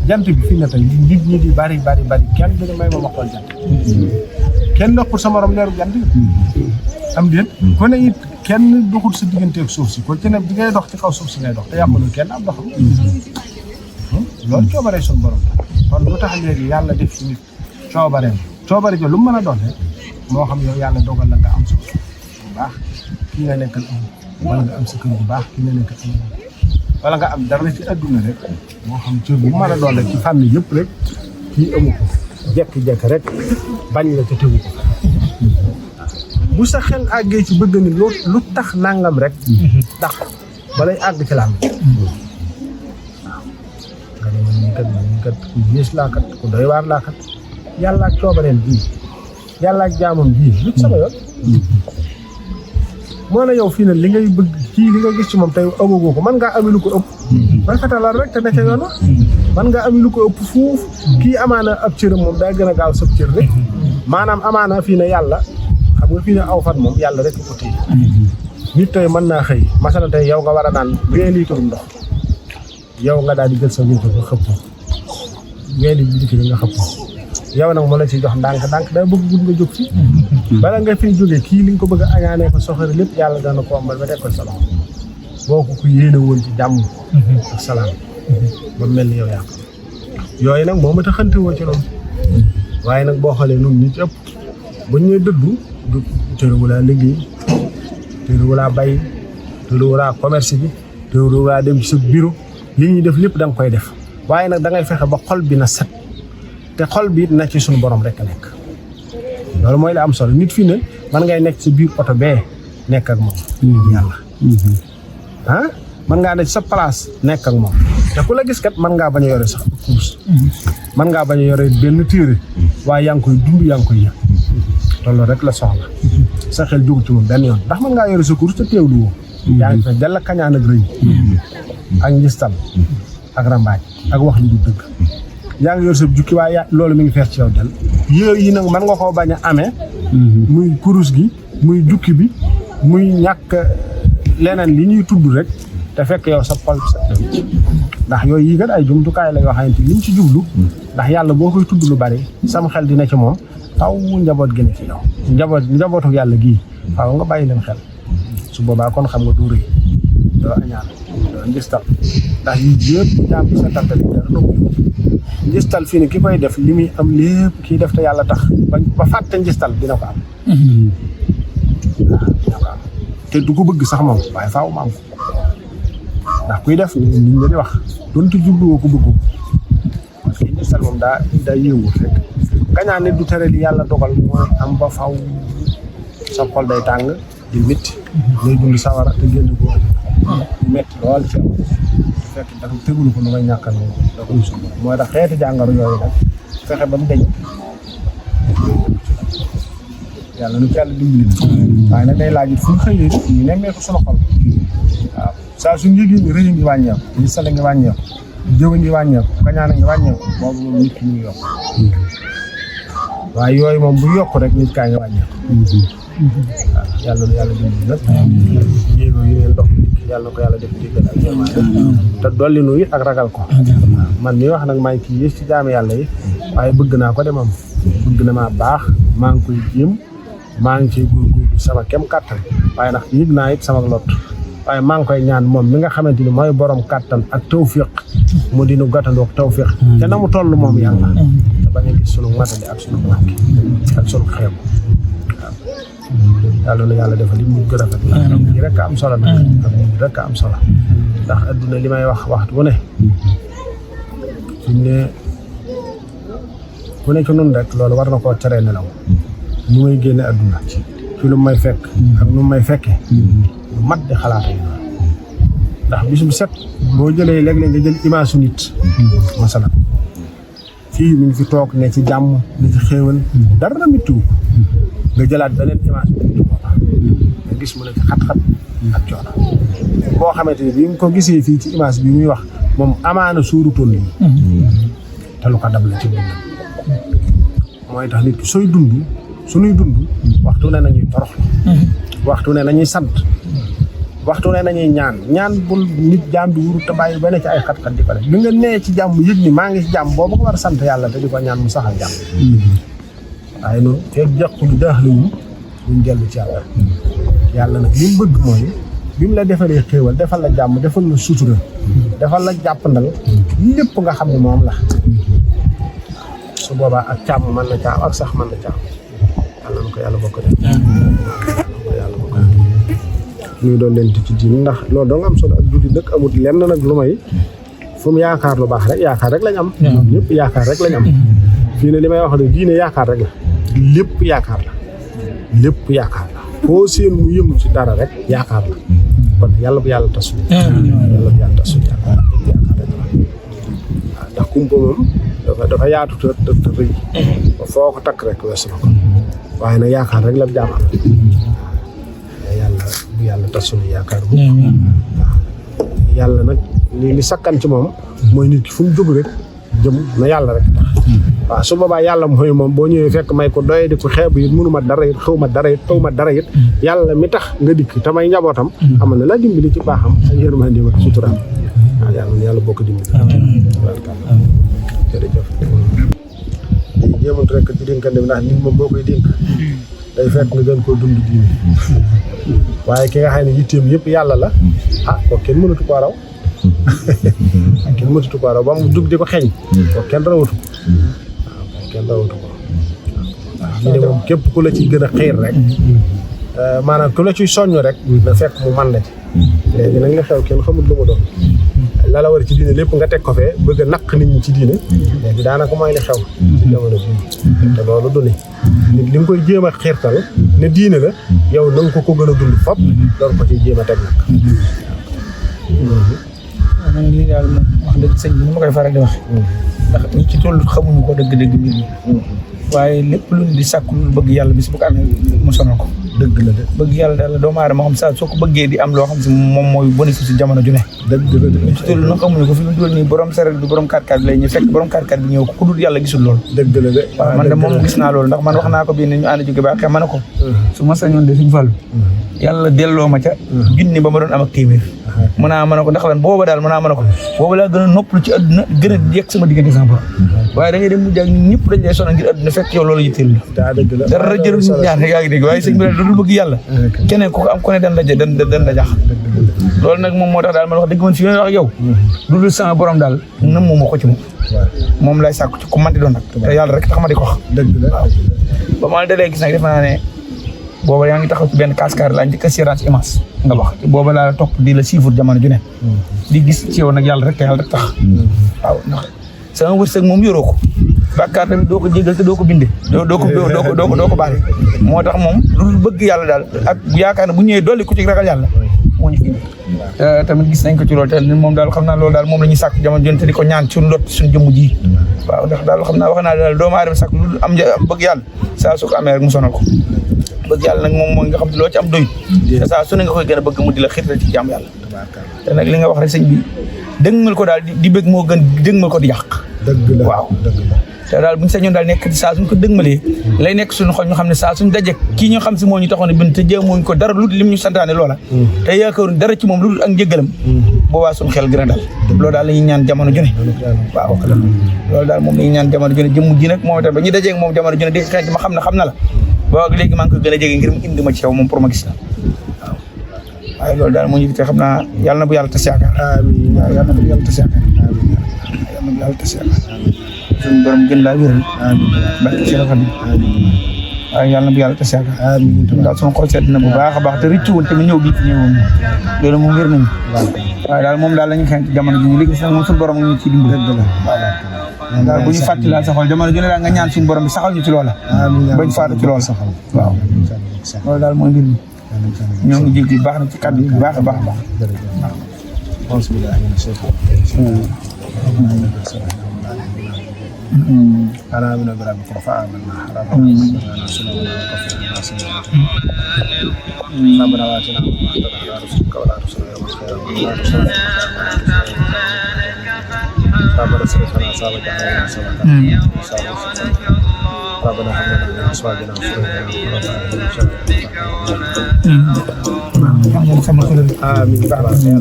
jant bi fi ne tey nit ñi di bari kenn du ne may ma xool jant kenn noppul sa morom leeru jant am déet ku ne it kenn doxul sa diggante ak suuf si ko ci ne bi ngay dox ci kaw suuf si ngay dox te yàqulul kenn am doxam loolu coobaree suñu borom kon lu tax léegi yàlla def ci nit coobare jo lu mu mën a doon rek moo xam yow yàlla dogal la nga am sa bu baax kii nga nekkal am wala nga am sa kër bu baax kii nga nekkal am wala nga am dara ci adduna rek moo xam cër bu mën a doon rek ci fànn yëpp rek kii amu ko jekki-jekki rek bañ la te tegu ko bu sa xel àggee ci bëgg ni lu tax nangam rek tax balay àgg ci laam nga ne man kat ku yées laa kat ku doy waar laa kat yàlla ak coobareem bii yàlla ak jaamam bii lu sama yoon moo ne yow fii ne li ngay bëgg kii li nga gis ci moom tey amagoo ko mën ngaa ami lu ko ëpp rafetalal rek te nekk yoon mën ngaa ami lu ko ëpp fuuf kii amaana ab cëram moom day gën a gaaw sab cër rek maanaam amaana fii ne yàlla xam nga fii ne aw fan moom yàlla rek ko téye nit tey mën naa xëy masalan tey yow nga war a naan 20 litres ndox yow nga daal di jël sa litre nga xëpp 20 litres nga xëpp yow nag moo la ciy jox ndànk day bëgg gudd nga jóg fi bala nga fiy jógee kii li nga ko bëgg a añaanee ko soxari lépp yàlla dana ko amal ba teg ko sa loxo boo ko yéene woon ci jàmm ak salaam ba mel ni yow yaa ko yooyu nag moo ma tax xante woo ci loolu waaye nag boo xoolee nun ñi ci ëpp buñ ñuy dëddu du tërëwulaa liggéey tërëwulaa bay tërëwulaa commerce bi tërëwulaa dem ci sa bureau li ñuy def lépp da nga koy def waaye nag da ngay fexe ba xol bi na set te xol bi na ci suñu borom rek a nekk loolu mooy la am solo nit fi ne man ngay nekk ci biir oto bee nekk ak moom yàlla man ngaa ne ci sa place nekk ak moom te ku la gis kat man ngaa bañ a yore sax kurus man ngaa bañ a yore benn téere waaye yaa ngi koy dund yaa ngi koy yëg loolu rek la soxla sa xel jógu ci moom benn yoon ndax man ngaa yore sa kurus te teewlu woo yaa ngi fa dell kañaan ak rëy ak njistal ak rambaaj ak wax lu du dëgg yaa ngi yor sa jukki waaye loolu mi ngi fees ci yow del yooyu yi nag mën nga koo bañ a amee muy kurus gi muy jukki bi muy ñàkk leneen li ñuy tudd rek te fekk yow sa xol sa ndax yooyu yi kat ay jumtukaay la yoo xamante liñ ci jublu ndax yàlla boo koy tudd lu bari sam xel dina ci moom faaw njaboot gi ne ci yow njabootu yàlla gii faaw nga bàyyi leen xel su boobaa kon xam nga doo rëy doo añaan doo njistal ndax yi yëpp jaam bi sa tantali dara noppi njistal fii ne ki koy def li muy am lépp kii def te yàlla tax ba fàtte njistal dina ko am waaw dina ko am te du ko bëgg sax moom waaye faaw ma am ko ndax kuy def nit ñi di wax donte jubluwoo ko bëggu parce que njistal moom daa yéewut rek kañaan nit du tere li yàlla dogal mooy am ba faw sa xol day tàng di métti ngay dund sawara te génn ko métti lool ci yow fekk dafa tegulu ko nu ngay ñàkkal da ko usul mooy tax xeeti jàngoro yooyu nag fexe ba mu deñ yàlla nu ci yàlla dimbali na waaye nag day laaj it fu ñu xëyee ñu nemmee ko sunu xol waaw saa suñu yëgee ni rëy ngi wàññeeku ñu sale ngi wàññeeku jëw ngi wàññeeku kañaan ngi wàññeeku boobu moom nit ki ñu yokk waaye yooyu moom bu yokk rek nit kaa ngi wàññeeku waaw yàlla na yàlla dimbali nag yéego yi ngeen dox yàlla na ko yàlla def jéggal ak te dolli nu it ak ragal ko man mi wax nag maa ngi kii yées ci jaami yàlla yi waaye bëgg naa ko de moom bëgg na maa baax maa ngi koy jéem maa ngi ciy góorgóorlu sama kem kàttan waaye ndax yëg naa it sama lot waaye maa ngi koy ñaan moom mi nga xamante ni mooy borom kàttan ak tawfiq mu dinu gàttandoog tawfiq te na mu toll moom yàlla te bañ a gis sunu matali ak sunu manqué ak sunu xeebu yàlla na yàlla defal li mu gën a rafet la yi rek am solo nag ak mu rek am solo ndax adduna li may wax waxtu bu ne suñ ne ku ne ci nun rek loolu war na koo teree nelaw nu may génne adduna ci lu may fekk ak nu may fekkee lu mat di xalaata yi noonu ndax bis bu set boo jëlee léeg-léeg nga jël image su nit masalan fii mi ngi fi toog ne ci jàmm ne ci xéewal dara mittiwu nga jëlaat beneen image bi nit booba nga gis mu ne ci xat-xat ak coono boo xamante ni bi nga ko gisee fii ci image bi muy wax moom amaana suurutoon nii te lu ko dab la ci dund mooy tax nit ki sooy dund suñuy dund waxtu ne nañuy toroxlu waxtu ne nañuy sant waxtu ne nañuy ñaan bul nit jaam di wuru te bàyyi ba ne ci ay xat-xat di ko def li nga nee ci jàmm yëg ni maa ngi ci jàmm boobu nga war a sant yàlla te di ko ñaan mu saxal jàmm waaye noonu feeg jàqulu daaxliwu duñ dellu ci yàlla nag li mu bëgg mooy bi mu la defalee xéewal defal la jàmm defal la sutura defal la jàppandal lépp nga xam ne moom la su boobaa ak càmm mën na caaw ak sax mën na caaw yàlla na ko yàlla bokk def yàlla bokk ñu doon leen ci diine ndax loolu doo nga am solo ak julli nag amut lenn nag lu may fu mu yaakaar lu baax rek yaakaar rek lañ am ñëpp yaakaar rek lañ am fii ne li may wax ne diine yaakaar rek la lépp yaakaar la foo seen mu yëngu ci dara rek yaakaar la kon yàlla bu yàlla tasu yàlla bu yàlla tasu yaakaar rek la waaw ndax kumpa moom dafa yaatu te rëy foo ko takk rek weesu na ko waaye nag yaakaar rek la jaam am yàlla bu yàlla tasu yaakaar bu yàlla nag li sakkan ci moom mooy nit ki fu mu jóg rek jëm na yàlla rek tax waaw su boobaa yàlla mooy moom boo ñëwee fekk may ko doye di ko xeeb it mënuma dara it xaw ma dara it yàlla mi tax nga dikk te may njabootam xam na la dimbali ci baaxam ak yërmande ak suturaam waaw yàlla boo ko dimbali jërëjëf jéemant rek ci dénkande bi ndax nit moom boo koy dénk day fekk nga gën koo dund diine waaye ki nga xam ne yitteem yëpp yàlla la kooku kenn mënatu koo raw kenn mënatu koo raw ba mu jug di ko xeeñ kooku kenn rawatu ko kenn rawatu ko ñu ne moom képp ku la ci gën a xiir rek maanaam ku la ciy soññ rek na fekk mu man la ci léegi nag nga xew kenn xamul lu mu doon la war ci diine lépp nga teg ko fee bëgg a naq nit ñi ci diine léegi daanaka mooy li xew ci jamono bii te loolu du ni nit li nga koy jéem a xiirtal ne diine la yow na nga ko gën a dund fop door ko ci jéem a teg nag man lii daal moom wax dëgg sëñ bi ni ma koy faral di wax ndax ñi ci toll xamuñu ko dëgg-dëgg mbir mi waaye lépp lu di sàkku lu bëgg yàlla bis bu ko amee mu sonal ko dëgg la de bëgg yàlla daal doomu aadama xam saa soo ko bëggee di am loo xam si moom mooy bénéfice si jamono ju ne dëgg la de ñu ci toll nag xamuñu ko fi mu toll nii borom saret bi borom 4x4 bi lay ñu fekk borom 4x4 bi ñëw ko ku dul yàlla gisul loolu dëgg la de waaw man de moom gis naa loolu ndax man wax naa ko bii ne ñu ànd jóge ba xëy ma ne ko su ma sañoon de suñu fàllu yàlla delloo ma ca junni ba ma doon am ak téeméer mën naa mën a ko ndax lan booba daal mën naa mën a ko booba laa gën a noppalu ci àdduna gën a yegg sama diggante sama borom waaye da ngay dem mu jàng ñëpp dañ lay sonal ngir àdduna fekk yow loolu yitteel la dara jërul ñaan yaa ngi dégg waaye sëñ bi daal dudul bëgg yàlla keneen ku ko am ku ne dan la jax loolu nag moom moo tax daal man wax dëgg man fi may wax yow dudul sama borom daal nam moom ko ci moom lay sàkku ci ku manti doon nag te yàlla rek tax ma di ko wax ba ma dalee gis nag def naa ne booba yaa ngi taxaw ci benn kaskar laa njëkk a séeraan ci image nga wax booba laa topp di la siifur jamono ju ne di gis ci yow nag yàlla rek te yàlla rek tax waaw ndax sama wërsëg moom yoroo ko bàkkaar tamit doo ko jégal te doo ko binde doo ko baale moo tax moom lu bëgg yàlla daal ak yaakaar ne bu ñëwee dolli ku ci ragal yàlla moo ñu fi tamit gis nañ ko ci loolu te moom daal xam naa loolu daal moom la ñuy sàkk jamono ju ne te di ko ñaan suñu ndott suñu jëmm ji waaw ndax daal xam naa wax naa daal doomu aadama sàkk lu am bëgg yàlla saa su ko amee rek mu sonal ko bëgg yàlla nag moom mooy nga xam ne loo ci am doyut te saa su ne nga koy gën a bëgg mu di la xiirtal ci jàmm yàlla te nag li nga wax rek sëñ bi dëgmal ko daal di bëgg moo gën dëgmal ko di yàq waaw te daal buñ sañoon daal nekk saa suñ ko dëgmalee lay nekk suñu xol ñu xam ne saa suñ daje kii ñoo xam si moo ñu taxoon ne bind te jéemuñ ko dara lu lim ñu santaane loola te yaakaaruñ dara ci moom lu dul ak njëgalam boobaa suñu xel gën a dal loolu daal la ñuy ñaan jamono ju ne waaw loolu daal moom la ñuy ñaan jamono ju ne jëmm ji nag moom itam ba ñu dajee moom jamono ju ne di xeeñ ma xam na la boobu léegi maa ngi ko gën a jege ngir mu indi ma ci yow moom pour ma gis la waaw waaye loolu daal moo ñu te xam naa yàlla na bu yàlla tas yaakaar amiin yàlla na bu yàlla tas yaakaar amiin yàlla na bu yàlla tas yaakaar suñu borom gën laa wéral barke ci rafet waaye yàlla na bu yàlla tas yaakaar amiin daal sama xol sedd na bu baax a baax te rëccu woon tamit ñëw bii ci ñëwoon loolu moom wér nañu waaye daal moom daal la ñu xeeñ ci jamono ji ñu léegi sax moom suñu borom ñu ci dimbali daal bu ñu fàttali daal sa xol jamono ju ne daal nga ñaan suñu borom bi saxal ñu ci loola bañ faatu ci loola waaw loolu daal mooy mbir mi ñoo ngi jéggi baax na ci kàddu yi baax a baax a baax أنا من بربكم فآمنا ربنا وآتنا ما رزقك ولا تسلم يوم الخير ربنا صرفنا صابك علينا صباحا ربنا هب لنا من أزواجنا وذرياتنا قرة أعين yàlla sama xelal amiin baax na